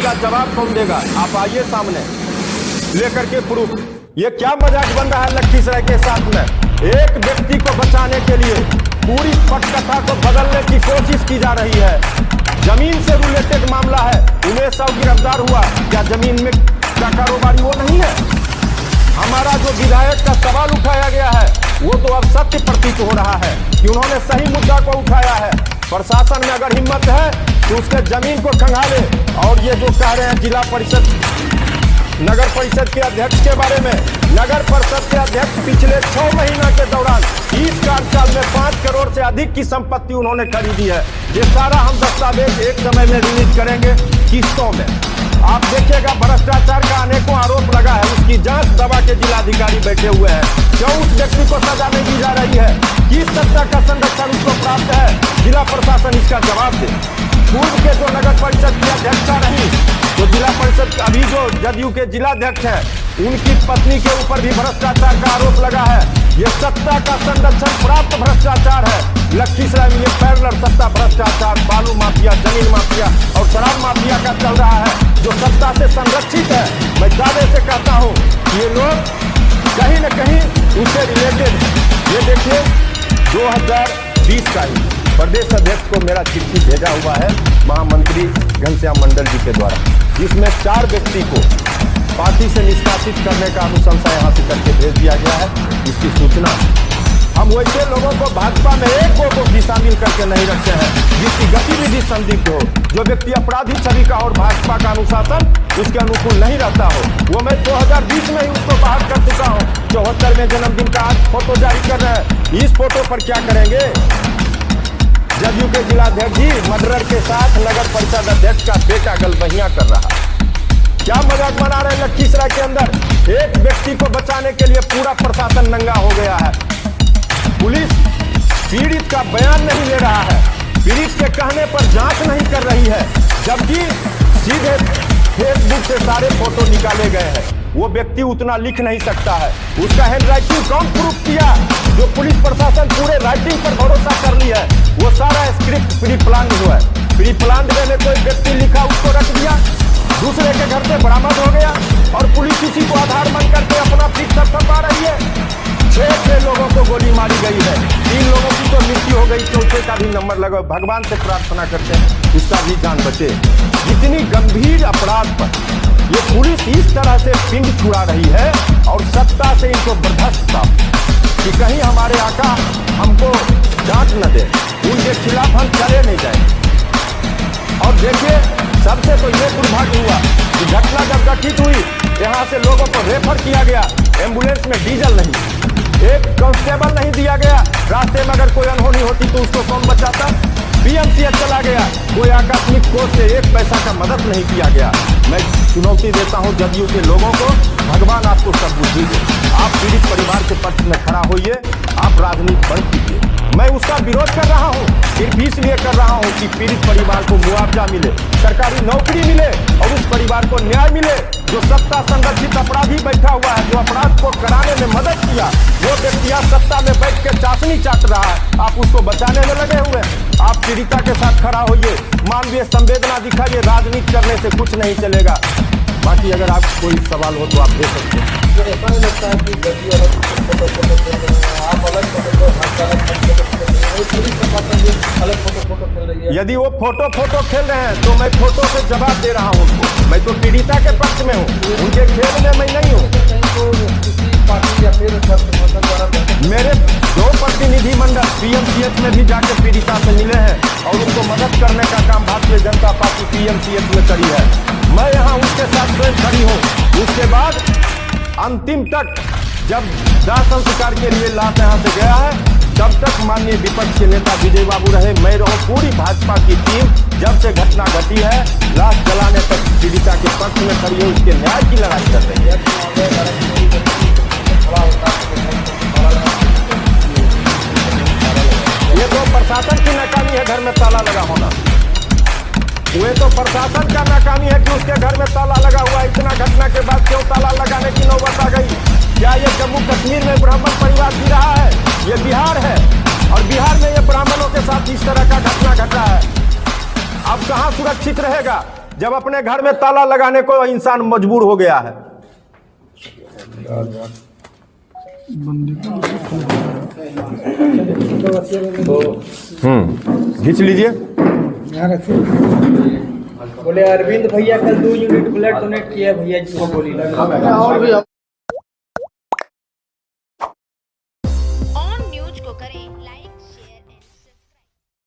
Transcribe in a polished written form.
इसका जवाब कौन देगा? आप आइए सामने लेकर के प्रूफ। ये क्या मजाक बन रहा है लखीसराय के साथ में? एक व्यक्ति को बचाने के लिए पूरी पटकथा को बदलने की कोशिश की जा रही है। जमीन से रिलेटेड मामला है, उमेश साहू गिरफ्तार हुआ, क्या जमीन में का कारोबारी वो नहीं है? हमारा जो विधायक का सवाल उठाया गया है वो तो अब सत्य प्रतीत हो रहा है कि उन्होंने सही मुद्दा को उठाया है। प्रशासन में अगर हिम्मत है तो उसके जमीन को खंगाले। और ये जो कह रहे हैं जिला परिषद नगर परिषद के अध्यक्ष के बारे में, नगर परिषद के अध्यक्ष पिछले 6 महीना के दौरान 30 कार्यकाल में 5 करोड़ से अधिक की संपत्ति उन्होंने खरीदी है। ये सारा हम दस्तावेज एक समय में रिलीज करेंगे किस्तों में। आप देखिएगा भ्रष्टाचार का अनेकों आरोप लगा है, उसकी जांच दवा के जिलाधिकारी बैठे हुए हैं। क्यों उस व्यक्ति को सजा नहीं दी जा रही है? किस सत्ता का संरक्षण उसको प्राप्त है? जिला प्रशासन इसका जवाब दे। पूर्व के जो नगर परिषद की अध्यक्षा रही, तो जिला परिषद अभी जो जदयू के जिलाध्यक्ष हैं, उनकी पत्नी के ऊपर भी भ्रष्टाचार का आरोप लगा है। ये सत्ता का संरक्षण प्राप्त भ्रष्टाचार है। लखीसराय में ये पैरेलल सत्ता भ्रष्टाचार, बालू माफिया, जमीन माफिया और शराब माफिया का चल रहा है, जो सत्ता से संरक्षित है। मैं दावे से कहता हूँ ये लोग कहीं न कहीं उनसे रिलेटेड। ये देखिए 2020 का ही प्रदेश अध्यक्ष को मेरा चिट्ठी भेजा हुआ है महामंत्री घनश्याम मंडल जी के द्वारा, जिसमें 4 व्यक्ति को पार्टी से निष्कासित करने का अनुशंसा यहाँ से करके भेज दिया गया है। इसकी सूचना हम वैसे लोगों को भाजपा में एक को भी शामिल करके नहीं रखते हैं जिसकी गतिविधि संदिग्ध हो, जो व्यक्ति अपराधी छवि का और भाजपा का अनुशासन उसके अनुकूल नहीं रहता हो। वो मैं 2020 में ही उसको बाहर कर चुका हूँ। 74वें जन्मदिन का आज फोटो जारी कर रहे हैं। इस फोटो पर क्या करेंगे? जदयू के जिलाध्यक्ष जी मर्डर के साथ नगर परिषद अध्यक्ष का बेटा गलबहियां कर रहा। क्या मजाक बना रहे हैं लखीसराय के अंदर? एक व्यक्ति को बचाने के लिए पूरा प्रशासन नंगा हो गया है। पुलिस पीड़ित का बयान नहीं ले रहा है, पीड़ित के कहने पर जांच नहीं कर रही है, जबकि सीधे फेसबुक से सारे फोटो निकाले गए हैं। वो व्यक्ति उतना लिख नहीं सकता है, उसका हैंड राइटिंग कौन प्रूफ किया? जो पुलिस प्रशासन पूरे राइटिंग पर भरोसा कर ली है, वो सारा स्क्रिप्ट प्री प्लान हुआ है। प्री प्लान में कोई व्यक्ति लिखा उसको रख दिया, दूसरे के घर से बरामद हो गया और पुलिस इसी को आधार मान करके अपना पीठ थपथपा रही है। 6 लोगों को गोली मारी गई है, 3 लोगों की तो मृत्यु हो गई, चौथे का भी नंबर लगा। भगवान से प्रार्थना करते हैं उसका भी जान बचे। इतनी गंभीर अपराध पर ये पुलिस इस तरह से पिंड छुड़ा रही है और सत्ता से इनको बर्दाश्त था कि कहीं हमारे आका हमको डांट न दे, उनके खिलाफ हम चले नहीं जाए। और देखिए सबसे तो ये दुर्भाग्य हुआ कि घटना जब घटित हुई, यहाँ से लोगों को रेफर किया गया, एम्बुलेंस में डीजल नहीं, एक कांस्टेबल नहीं दिया गया। रास्ते में अगर कोई अनहोनी होती तो उसको कौन बचाता? पीएमसीएच चला गया, कोई आकस्मिक कोष से 1 पैसा का मदद नहीं किया गया। मैं चुनौती देता हूं जदयू के लोगों को, भगवान आपको सब बुद्धि दे। आप पीड़ित परिवार के पक्ष में खड़ा होइए, आप राजनीति बंद कीजिए। मैं उसका विरोध कर रहा हूं, सिर्फ इसलिए कर रहा हूं कि पीड़ित परिवार को मुआवजा मिले, सरकारी नौकरी मिले और उस परिवार को न्याय मिले। जो सत्ता संरक्षित अपराधी बैठा हुआ है, जो अपराध को कराने में मदद किया, वो व्यक्ति सत्ता में बैठ के चाशनी चाट रहा है, आप उसको बचाने में लगे हुए। आप पीड़िता के साथ खड़ा होइए, मानवीय संवेदना दिखाइए, राजनीति करने से कुछ नहीं चलेगा। बाकी अगर आप कोई सवाल हो तो आप दे सकते हैं। ऐसा नहीं लगता है कि गति अलग आप अलग फोटो खेल रही है? यदि वो फोटो खेल रहे हैं तो मैं फोटो से जवाब दे रहा हूँ उनको। मैं तो पीड़िता के पक्ष में हूँ, उनके खेल में मैं नहीं हूँ। किसी पार्टी या फिर मेरे 2 प्रतिनिधि मंडल पीएमसीएच में भी जाके पीड़िता से मिले हैं और उनको मदद करने का काम भारतीय जनता पार्टी पीएमसीएच में करी है। मैं यहाँ उसके साथ स्वयं खड़ी हूँ। उसके बाद अंतिम तक जब दाह संस्कार के लिए लाश यहाँ से गया है, तब तक माननीय विपक्ष के नेता विजय बाबू रहे, मैं रहूं, पूरी भाजपा की टीम जब से घटना घटी है लाश जलाने तक पीड़िता के पक्ष में खड़ी है, उसके न्याय की लड़ाई कर रही है। ये तो प्रशासन की नाकामी है घर में ताला लगा होना। वे तो प्रशासन का नाकामी है कि उसके घर में ताला लगा हुआ। इतना घटना के बाद क्यों ताला लगाने की नौबत आ गई? क्या ये जम्मू कश्मीर में ब्राह्मण परिवार जी रहा है? ये बिहार है और बिहार में ये ब्राह्मणों के साथ इस तरह का घटना घटा है। अब कहाँ सुरक्षित रहेगा? जब अपने घर में ताला लगाने को इंसान मजबूर हो गया है। खींच लीजिए। बोले अरविंद भैया कल 2 यूनिट ब्लड डोनेट किया भैया जी को गोली लगा।